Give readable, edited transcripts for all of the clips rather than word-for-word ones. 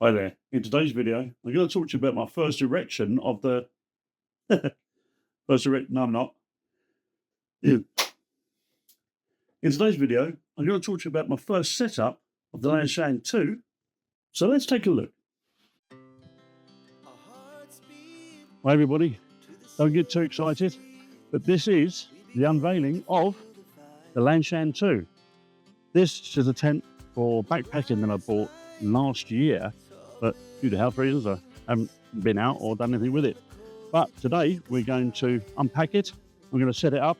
Hi there. In today's video, I'm going to talk to you about my first erection of the No, I'm not. In today's video, I'm going to talk to you about my first setup of the Lanshan 2. So let's take a look. Hi everybody. Don't get too excited, but this is the unveiling of the Lanshan 2. This is a tent for backpacking that I bought last year, but due to health reasons, I haven't been out or done anything with it. But today we're going to unpack it. I'm going to set it up,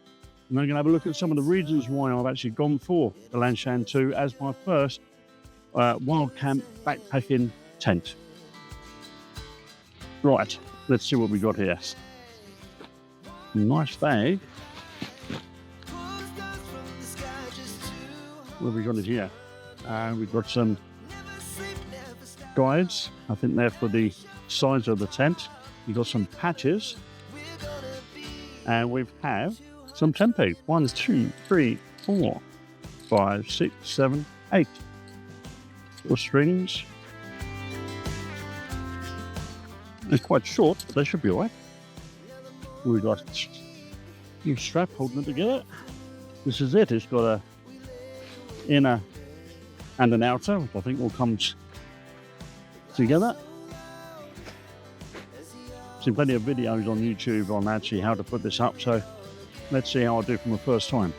and I'm going to have a look at some of the reasons why I've actually gone for the Lanshan 2 as my first wild camp backpacking tent. Right, let's see what we got here. Nice bag. What have we got in here? We've got some guides. I think they're for the size of the tent. We've got some patches, and we have some tent pegs. 1, 2, 3, 4, 5, 6, 7, 8. 4 strings. They're quite short, but they should be all right. We've got a strap holding it together. This is it. It's got a inner and an outer, which I think all comes together. Seen plenty of videos on YouTube on actually how to put this up, so let's see how I do from the first time.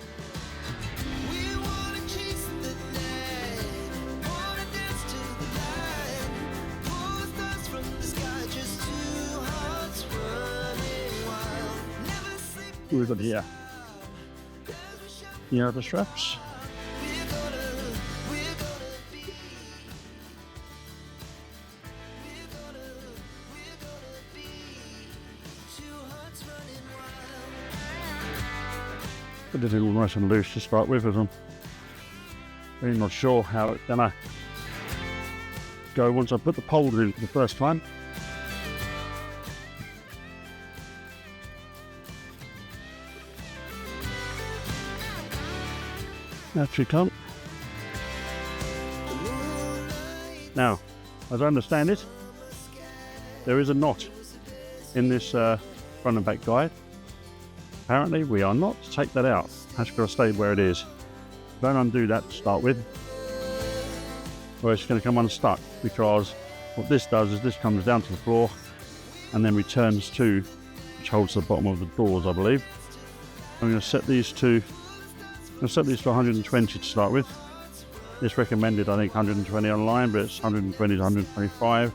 What we've got here? Here are the straps. Put it all nice and loose to start with, as I'm really not sure how it's gonna go once I put the poles in for the first time. Out you come. Now, as I understand it, there is a knot in this front and back guide. Apparently we are not to take that out. That's got to stay where it is. Don't undo that to start with, or it's going to come unstuck, because what this does is this comes down to the floor and then returns to, which holds the bottom of the doors, I believe. I'm going to set these to 120 to start with. It's recommended, I think, 120 online, but it's 120 to 125,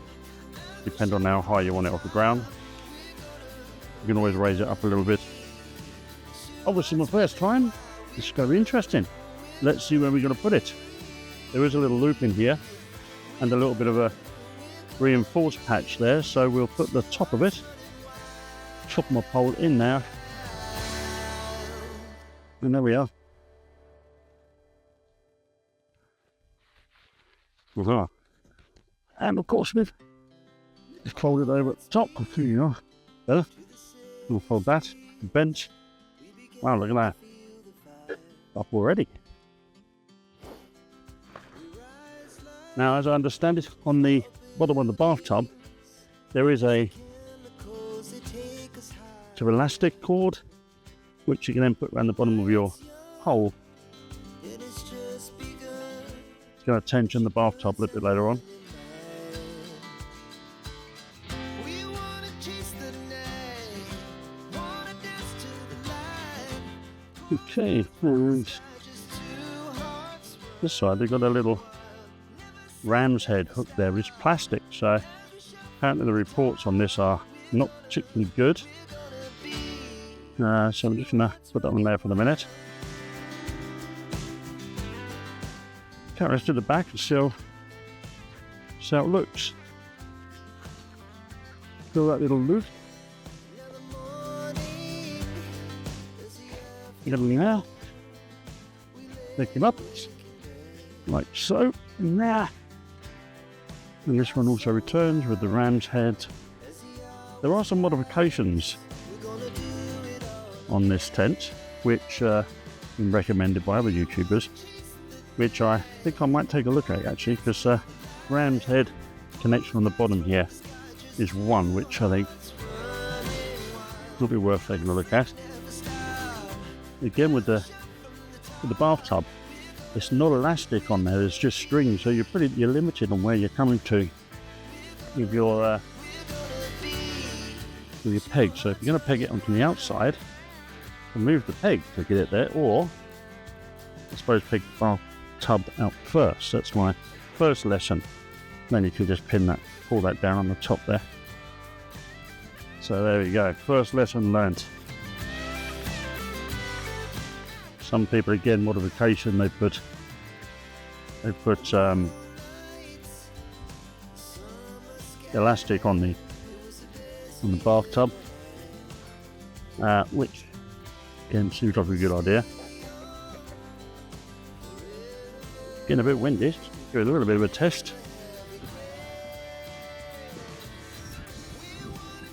depending on how high you want it off the ground. You can always raise it up a little bit. Obviously my first time, this is going to be interesting. Let's see where we're going to put it. There is a little loop in here and a little bit of a reinforced patch there, so we'll put the top of it, chop my pole in there, and there we are. And of course we've fold it over at the top. Here you are. Better. We'll fold that. Bench. Wow, look at that. Up already. Now, as I understand it, on the bottom of the bathtub, there is a elastic cord, which you can then put around the bottom of your hole. It's going to tension the bathtub a little bit later on. Okay, and this side they've got a little ram's head hook there, which is plastic, so apparently the reports on this are not particularly good. So I'm just going to put that on there for the minute. Can't rest to the back and see how it looks. Feel that little loop. Get them now. Pick them up like so. Nah. And this one also returns with the ram's head. There are some modifications on this tent, which have been recommended by other YouTubers, which I think I might take a look at actually, because ram's head connection on the bottom here is one, which I think will be worth taking a look at. Again, with the bathtub, it's not elastic on there, it's just string, so you're limited on where you're coming to with your peg. So if you're going to peg it onto the outside, remove the peg to get it there, or I suppose peg the bathtub out first. That's my first lesson. Then you can just pull that down on the top there. So there we go, first lesson learnt. Some people, again, modification, they put elastic on the bathtub, which again seems like a good idea. Getting a bit windy, do a little bit of a test.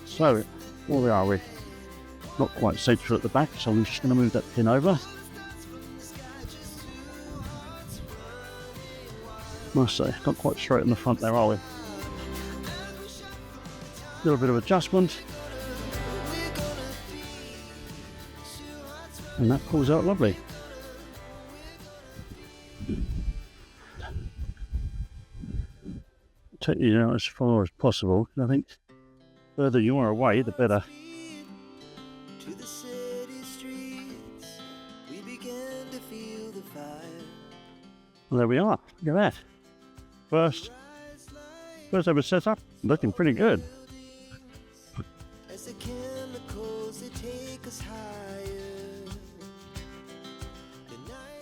So, where are we? Not quite central at the back, so I'm just going to move that pin over. Must say, not quite straight in the front there, are we? Little bit of adjustment. And that pulls out lovely. Take you out as far as possible. I think the further you are away, the better. Well, there we are. Look at that. First ever setup, looking pretty good.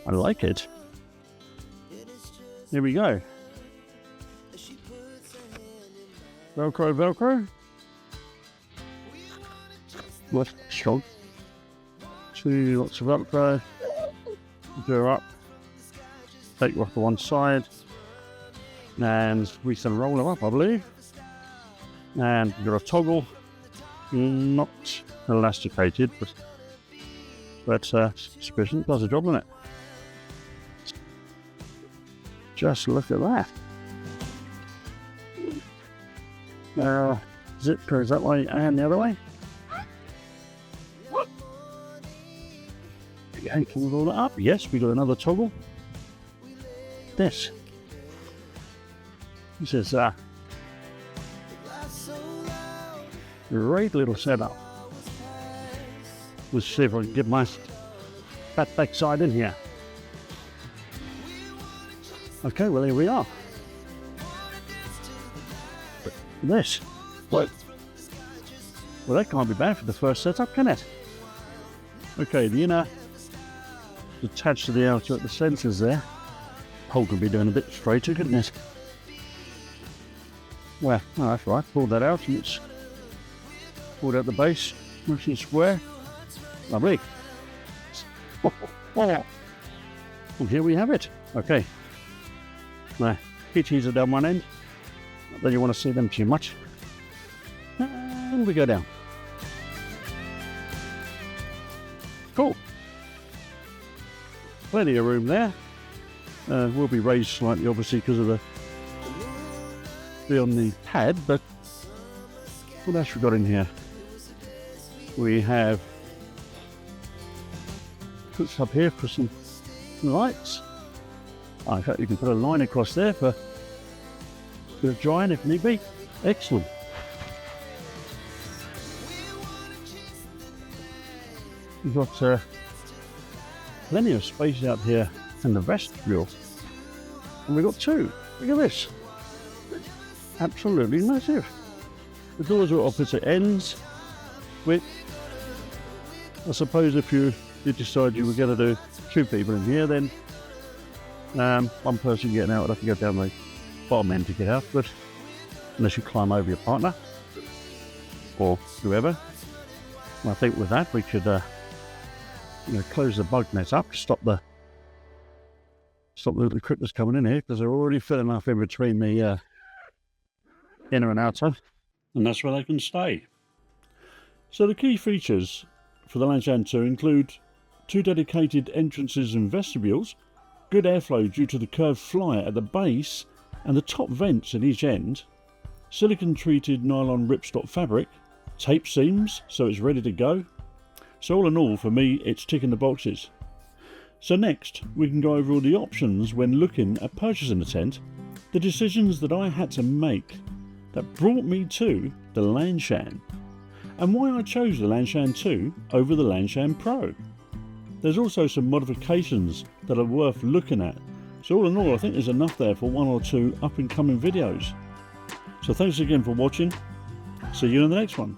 I like it. Here we go. Velcro, Velcro. Left strong. Lots of Velcro. Go up. Take you off to one side. And we can roll them up, I believe. And you've got a toggle. Not elasticated, but sufficient. Does the job, doesn't it? Just look at that. Zip goes that way and the other way. Okay, can we roll that up? Yes, we got another toggle. This is great little setup. Let's see if I can get my fat backside in here. Okay, well, here we are. This. What? Well, that can't be bad for the first setup, can it? Okay, the inner is attached to the outer at the centres there. Hole could be doing a bit straighter, couldn't it? Well, oh, that's right. Pulled that out and it's pulled out the base, nice and square. Lovely. Well, here we have it. Okay. Now, hitches are down one end. Not that you want to see them too much. And we go down. Cool. Plenty of room there. Will be raised slightly, obviously, because of the on the pad, but what else we got in here? We have puts up here for some lights. In fact, you can put a line across there for a bit of drying if need be. Excellent. We've got plenty of space out here in the vestibule, and we've got two. Look at this. Absolutely massive. The doors are opposite ends, which I suppose if you did decide you were going to do two people in here, then one person getting out would have to go down the bottom end to get out, but unless you climb over your partner or whoever. And I think with that we could close the bug net up to stop the little critters coming in here, because they're already filling up in between the inner and outer, and that's where they can stay. So the key features for the Lanshan 2 include two dedicated entrances and vestibules, good airflow due to the curved flyer at the base and the top vents at each end, silicone treated nylon ripstop fabric, tape seams so it's ready to go. So all in all, for me, it's ticking the boxes. So next, we can go over all the options when looking at purchasing a tent, the decisions that I had to make that brought me to the Lanshan, and why I chose the Lanshan 2 over the Lanshan Pro. There's also some modifications that are worth looking at. So all in all, I think there's enough there for 1 or 2 up and coming videos. So thanks again for watching. See you in the next one.